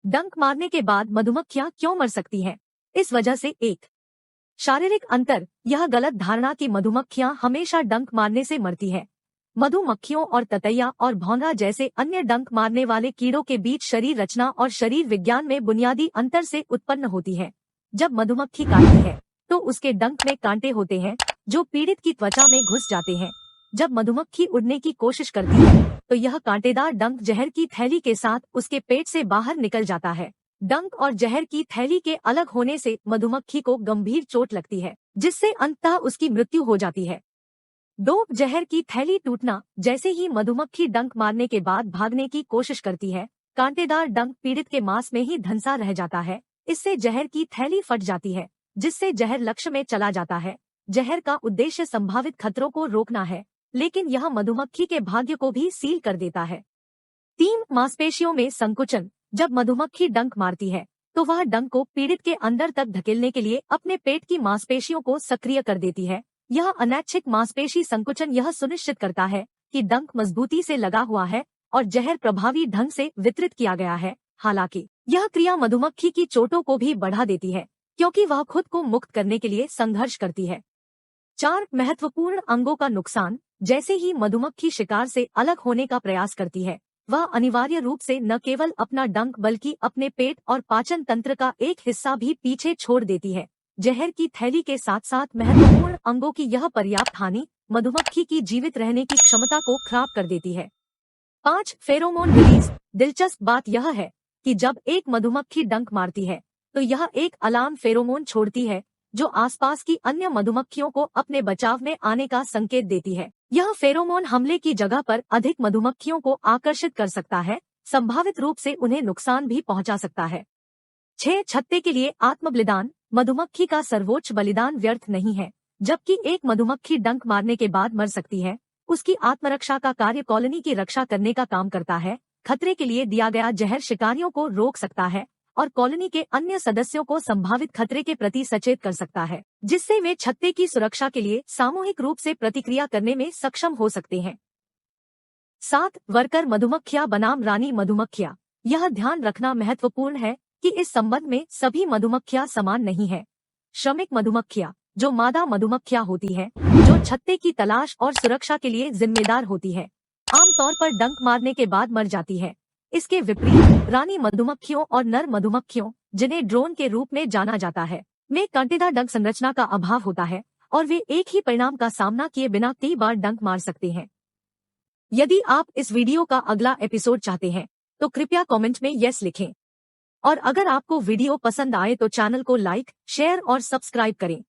डंक मारने के बाद मधुमक्खियां क्यों मर सकती हैं? इस वजह से एक शारीरिक अंतर, यह गलत धारणा कि मधुमक्खियां हमेशा डंक मारने से मरती है। मधुमक्खियों और ततैया और भौंरा जैसे अन्य डंक मारने वाले कीड़ों के बीच शरीर रचना और शरीर विज्ञान में बुनियादी अंतर से उत्पन्न होती है। जब मधुमक्खी काटती है तो उसके डंक में कांटे होते हैं जो पीड़ित की त्वचा में घुस जाते हैं। जब मधुमक्खी उड़ने की कोशिश करती है तो यह कांटेदार डंक जहर की थैली के साथ उसके पेट से बाहर निकल जाता है। डंक और जहर की थैली के अलग होने से मधुमक्खी को गंभीर चोट लगती है, जिससे अंततः उसकी मृत्यु हो जाती है। दो, जहर की थैली टूटना। जैसे ही मधुमक्खी डंक मारने के बाद भागने की कोशिश करती है, कांटेदार डंक पीड़ित के मांस में ही धंसा रह जाता है। इससे जहर की थैली फट जाती है, जिससे जहर लक्ष्य में चला जाता है। जहर का उद्देश्य संभावित खतरों को रोकना है, लेकिन यह मधुमक्खी के भाग्य को भी सील कर देता है। 3, मांसपेशियों में संकुचन। जब मधुमक्खी डंक मारती है तो वह डंक को पीड़ित के अंदर तक धकेलने के लिए अपने पेट की मांसपेशियों को सक्रिय कर देती है। यह अनैच्छिक मांसपेशी संकुचन यह सुनिश्चित करता है कि डंक मजबूती से लगा हुआ है और जहर प्रभावी ढंग से वितरित किया गया है। हालांकि यह क्रिया मधुमक्खी की चोटों को भी बढ़ा देती है, क्योंकि वह खुद को मुक्त करने के लिए संघर्ष करती है। 4, महत्वपूर्ण अंगों का नुकसान। जैसे ही मधुमक्खी शिकार से अलग होने का प्रयास करती है, वह अनिवार्य रूप से न केवल अपना डंक बल्कि अपने पेट और पाचन तंत्र का एक हिस्सा भी पीछे छोड़ देती है। जहर की थैली के साथ साथ महत्वपूर्ण अंगों की यह पर्याप्त हानि मधुमक्खी की जीवित रहने की क्षमता को खराब कर देती है। 5, फेरोमोन रिलीज। दिलचस्प बात यह है कि जब एक मधुमक्खी डंक मारती है तो यह एक अलार्म फेरोमोन छोड़ती है, जो आसपास की अन्य मधुमक्खियों को अपने बचाव में आने का संकेत देती है। यह फेरोमोन हमले की जगह पर अधिक मधुमक्खियों को आकर्षित कर सकता है, संभावित रूप से उन्हें नुकसान भी पहुंचा सकता है। 6, छत्ते के लिए आत्मबलिदान। मधुमक्खी का सर्वोच्च बलिदान व्यर्थ नहीं है। जबकि एक मधुमक्खी डंक मारने के बाद मर सकती है, उसकी आत्मरक्षा का कार्य कॉलोनी की रक्षा करने का काम करता है। खतरे के लिए दिया गया जहर शिकारियों को रोक सकता है और कॉलोनी के अन्य सदस्यों को संभावित खतरे के प्रति सचेत कर सकता है, जिससे वे छत्ते की सुरक्षा के लिए सामूहिक रूप से प्रतिक्रिया करने में सक्षम हो सकते हैं। 7, वर्कर मधुमक्खियां बनाम रानी मधुमक्खियां। यह ध्यान रखना महत्वपूर्ण है कि इस संबंध में सभी मधुमक्खियां समान नहीं है। श्रमिक मधुमक्खियां, जो मादा मधुमक्खियां होती हैं, जो छत्ते की तलाश और सुरक्षा के लिए जिम्मेदार होती है, आमतौर पर डंक मारने के बाद मर जाती है। इसके विपरीत रानी मधुमक्खियों और नर मधुमक्खियों, जिन्हें ड्रोन के रूप में जाना जाता है, में कांटेदार डंक संरचना का अभाव होता है और वे एक ही परिणाम का सामना किए बिना कई बार डंक मार सकते हैं। यदि आप इस वीडियो का अगला एपिसोड चाहते हैं तो कृपया कमेंट में यस लिखें। और अगर आपको वीडियो पसंद आए तो चैनल को लाइक, शेयर और सब्सक्राइब करें।